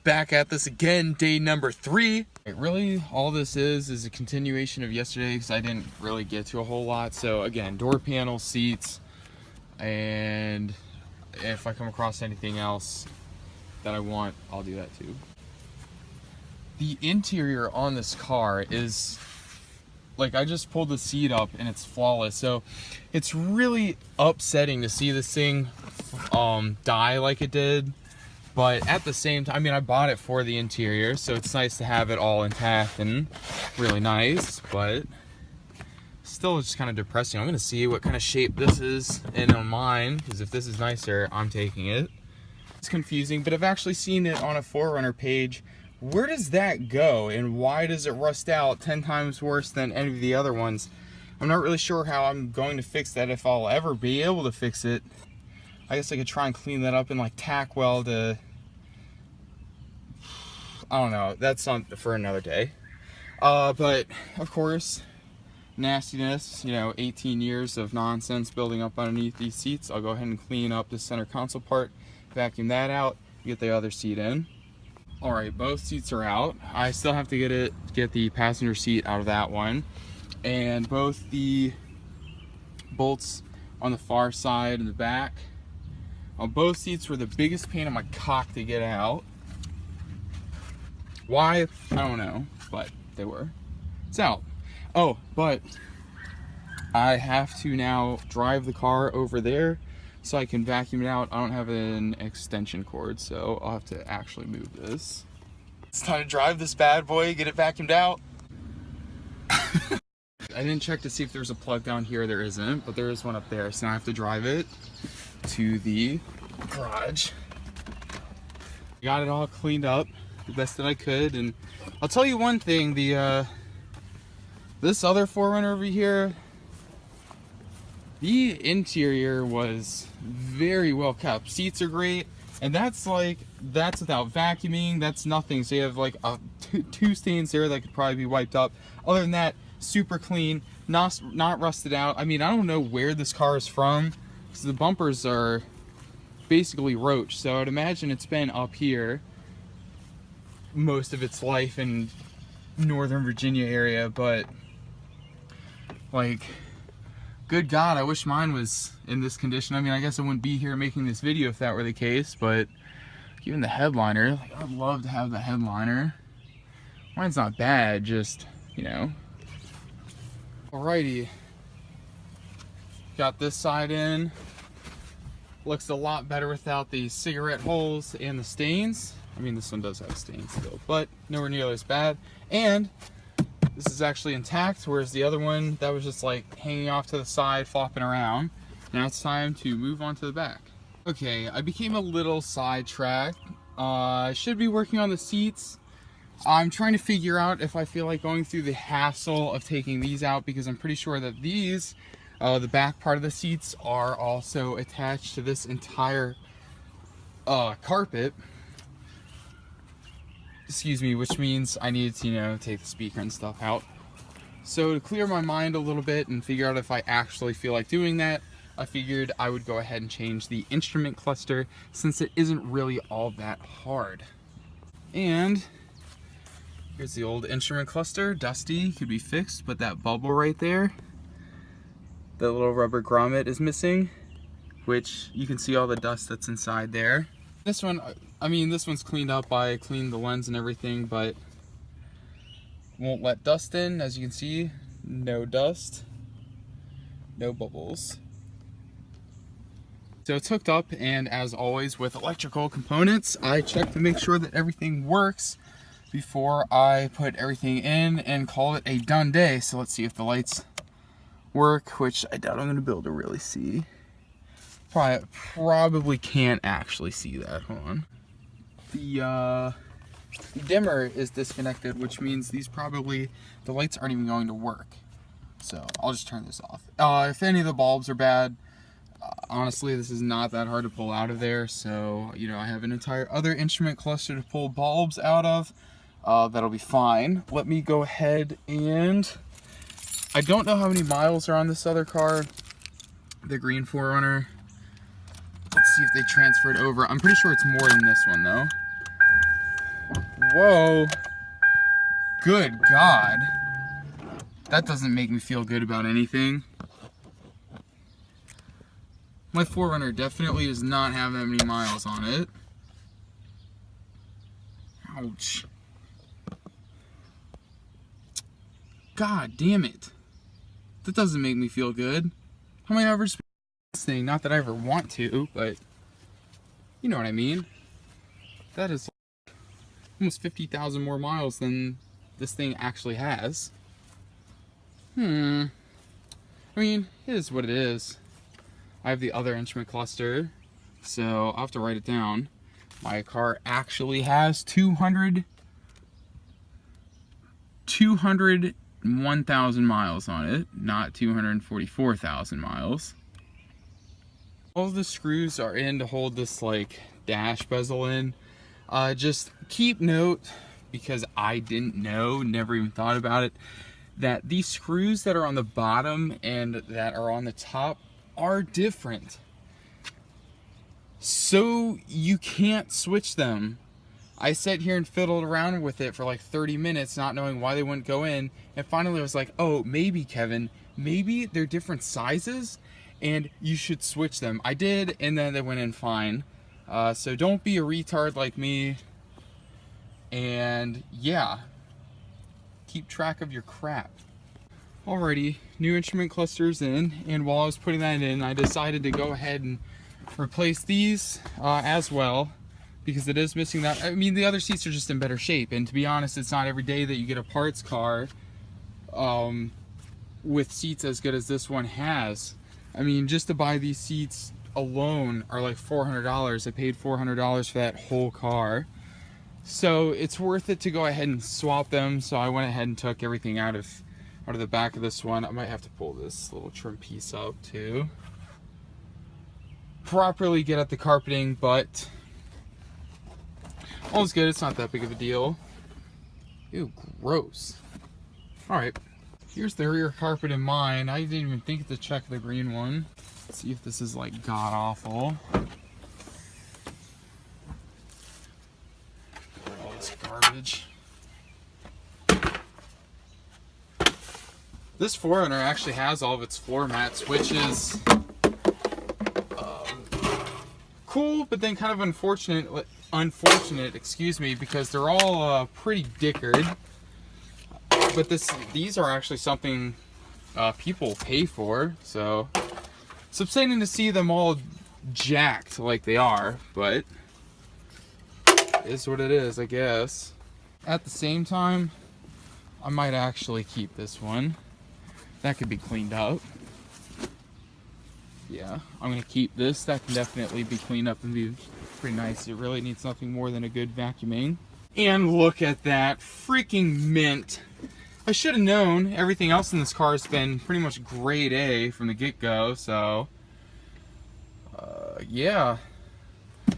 back at this again, day number 3. Really, all this is a continuation of yesterday because I didn't really get to a whole lot. So again, door panels, seats, and if I come across anything else that I want, I'll do that too. The interior on this car is, like, I just pulled the seat up and it's flawless. So it's really upsetting to see this thing die like it did. But at the same time, I mean, I bought it for the interior, so it's nice to have it all intact and really nice, but still it's kind of depressing. I'm gonna see what kind of shape this is in on mine, because if this is nicer, I'm taking it. It's confusing, but I've actually seen it on a 4Runner page. Where does that go, and why does it rust out 10 times worse than any of the other ones? I'm not really sure how I'm going to fix that, if I'll ever be able to fix it. I guess I could try and clean that up and like tack weld to, I don't know, that's for another day. But of course, nastiness, you know, 18 years of nonsense building up underneath these seats. I'll go ahead and clean up the center console part, vacuum that out, get the other seat in. All right, both seats are out. I still have to get the passenger seat out of that one, and both the bolts on the far side and the back on both seats were the biggest pain in my cock to get out. Why? I don't know, but they were. It's out. Oh, but I have to now drive the car over there so I can vacuum it out. I don't have an extension cord, so I'll have to actually move this. It's time to drive this bad boy, get it vacuumed out. I didn't check to see if there's a plug down here. There isn't, but there is one up there, so now I have to drive it to the garage. Got it all cleaned up the best that I could, and I'll tell you one thing, this other 4Runner over here, the interior was very well kept. Seats are great, and that's without vacuuming. That's nothing. So you have like two stains there that could probably be wiped up. Other than that, super clean, not rusted out. I mean, I don't know where this car is from, because the bumpers are basically roach, so I'd imagine it's been up here most of its life in Northern Virginia area. But like, good God, I wish mine was in this condition. I mean, I guess I wouldn't be here making this video if that were the case, but even the headliner, like, I'd love to have the headliner. Mine's not bad, just, you know. Alrighty, got this side in. Looks a lot better without the cigarette holes and the stains. I mean, this one does have stains still, but nowhere near as bad. And this is actually intact, whereas the other one, that was just like hanging off to the side, flopping around. Now it's time to move on to the back. Okay, I became a little sidetracked. I should be working on the seats. I'm trying to figure out if I feel like going through the hassle of taking these out, because I'm pretty sure that these, the back part of the seats, are also attached to this entire carpet. Excuse me, which means I need to, you know, take the speaker and stuff out. So to clear my mind a little bit and figure out if I actually feel like doing that, I figured I would go ahead and change the instrument cluster, since it isn't really all that hard. And here's the old instrument cluster, dusty, could be fixed, but that bubble right there, the little rubber grommet is missing, which you can see all the dust that's inside there. This one, I mean, this one's cleaned up. I cleaned the lens and everything, but won't let dust in. As you can see, no dust, no bubbles. So it's hooked up, and as always with electrical components, I check to make sure that everything works before I put everything in and call it a done day. So let's see if the lights work, which I doubt I'm going to be able to really see. Probably can't actually see that. Hold on. The dimmer is disconnected, which means the lights aren't even going to work. So I'll just turn this off. If any of the bulbs are bad, honestly, this is not that hard to pull out of there. So, you know, I have an entire other instrument cluster to pull bulbs out of. That'll be fine. Let me go ahead and, I don't know how many miles are on this other car, the green 4Runner. Let's see if they transferred over. I'm pretty sure it's more than this one though. Whoa. Good God. That doesn't make me feel good about anything. My 4Runner definitely does not have that many miles on it. Ouch. God damn it. That doesn't make me feel good. How am I ever spending this thing? Not that I ever want to, but you know what I mean. That is like almost 50,000 more miles than this thing actually has. I mean, it is what it is. I have the other instrument cluster, so I'll have to write it down. My car actually has 201,000 miles on it, not 244,000 miles. All the screws are in to hold this like dash bezel in. Just keep note, because I didn't know, never even thought about it, that these screws that are on the bottom and that are on the top are different. So you can't switch them. I sat here and fiddled around with it for like 30 minutes not knowing why they wouldn't go in, and finally I was like, oh, maybe Kevin, maybe they're different sizes and you should switch them. I did, and then they went in fine. So don't be a retard like me, and yeah, keep track of your crap. Alrighty, new instrument clusters in, and while I was putting that in, I decided to go ahead and replace these as well, because it is missing that. I mean, the other seats are just in better shape, and to be honest, it's not every day that you get a parts car with seats as good as this one has. I mean, just to buy these seats alone are like $400. I paid $400 for that whole car. So it's worth it to go ahead and swap them. So I went ahead and took everything out of the back of this one. I might have to pull this little trim piece up too. Properly get at the carpeting, but all's good. It's not that big of a deal. Ew, gross. Alright, here's the rear carpet in mine. I didn't even think to check the green one. Let's see if this is like god awful. All this garbage. This 4Runner actually has all of its floor mats, which is cool, but then kind of unfortunate, excuse me, because they're all pretty dickered. But these are actually something people pay for, so it's upsetting to see them all jacked like they are, but it is what it is, I guess. At the same time, I might actually keep this one. That could be cleaned up. Yeah, I'm gonna keep this. That can definitely be cleaned up and be pretty nice. It really needs nothing more than a good vacuuming. And look at that freaking mint. I should have known. Everything else in this car has been pretty much grade A from the get-go, so yeah.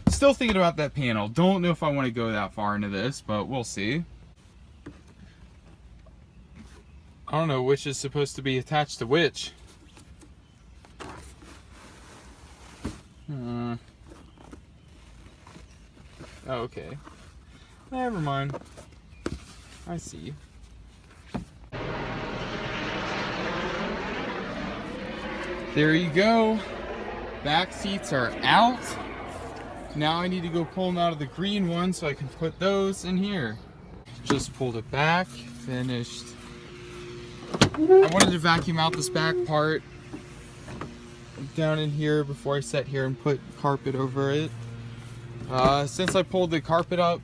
Still thinking about that panel. Don't know if I want to go that far into this, but we'll see. I don't know which is supposed to be attached to which. Oh, okay. Never mind. I see. There you go. Back seats are out. Now I need to go pull them out of the green one so I can put those in here. Just pulled it back, finished. I wanted to vacuum out this back part down in here before I sat here and put carpet over it. Since I pulled the carpet up,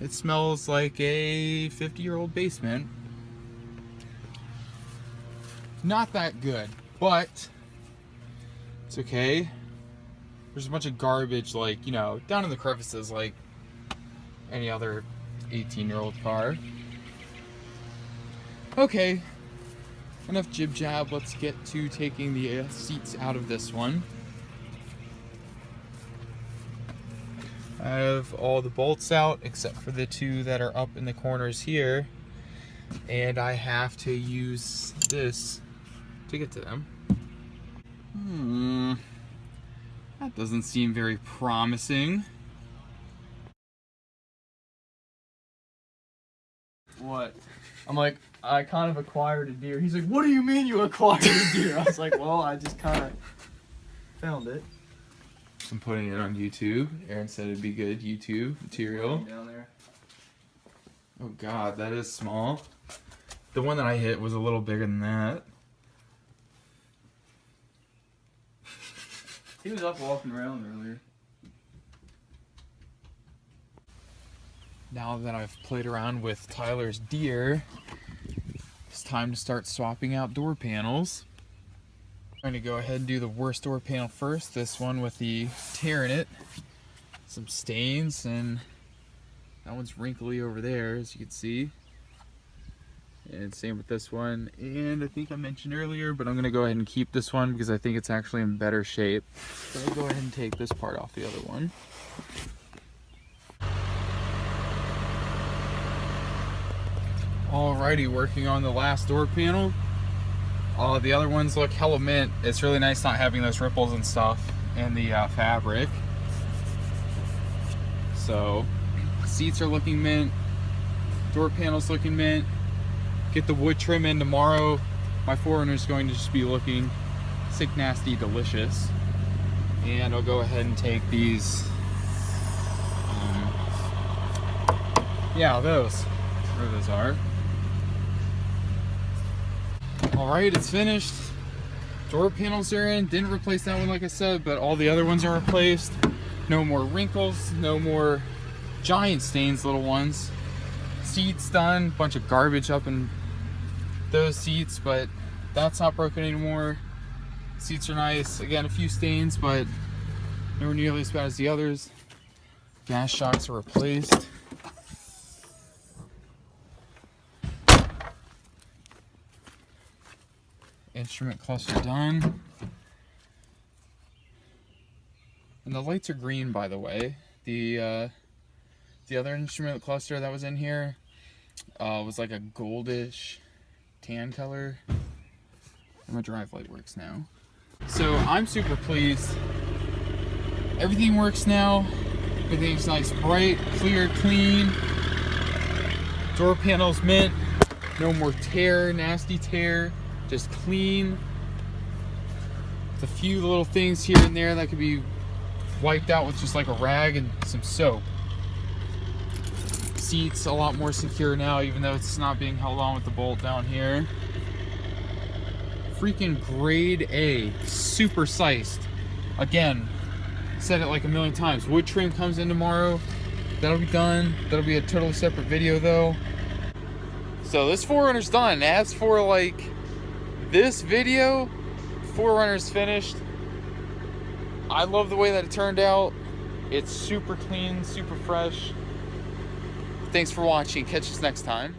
it smells like a 50-year-old basement. Not that good, but it's okay. There's a bunch of garbage, like, you know, down in the crevices like any other 18-year-old car. Okay, enough jib jab. Let's get to taking the seats out of this one. I have all the bolts out except for the two that are up in the corners here, and I have to use this to get to them. That doesn't seem very promising. what? I'm like, I kind of acquired a deer. He's like, what do you mean you acquired a deer? I was like, well, I just kind of found it. I'm putting it on YouTube. Aaron said it'd be good YouTube material. Down there. Oh God, that is small. The one that I hit was a little bigger than that. He was up walking around earlier. Now that I've played around with Tyler's deer, it's time to start swapping out door panels. I'm going to go ahead and do the worst door panel first. This one with the tear in it. Some stains, and that one's wrinkly over there, as you can see. And same with this one. And I think I mentioned earlier, but I'm going to go ahead and keep this one because I think it's actually in better shape. So I'll go ahead and take this part off the other one. Alrighty, working on the last door panel. The other ones look hella mint. It's really nice not having those ripples and stuff in the fabric. So, seats are looking mint. Door panels looking mint. Get the wood trim in tomorrow. My 4Runner is going to just be looking sick, nasty, delicious. And I'll go ahead and take these. Yeah, those. Where those are. Alright, it's finished. Door panels are in. Didn't replace that one like I said, but all the other ones are replaced. No more wrinkles, no more giant stains, little ones. Seats done. Bunch of garbage up in those seats, but that's not broken anymore. Seats are nice. Again, a few stains, but nowhere nearly as bad as the others. Gas shocks are replaced. Instrument cluster done. And the lights are green, by the way. The other instrument cluster that was in here was like a goldish tan color. And my drive light works now. So I'm super pleased. Everything works now. Everything's nice, bright, clear, clean. Door panels mint. No more tear, nasty tear. Just clean. With a few little things here and there that could be wiped out with just like a rag and some soap. Seats a lot more secure now, even though it's not being held on with the bolt down here. Freaking grade A, super sized. Again, said it like a million times. Wood trim comes in tomorrow. That'll be done. That'll be a totally separate video though. So this 4Runner's done. As for like this video, 4Runner's finished. I love the way that it turned out. It's super clean, super fresh. Thanks for watching. Catch us next time.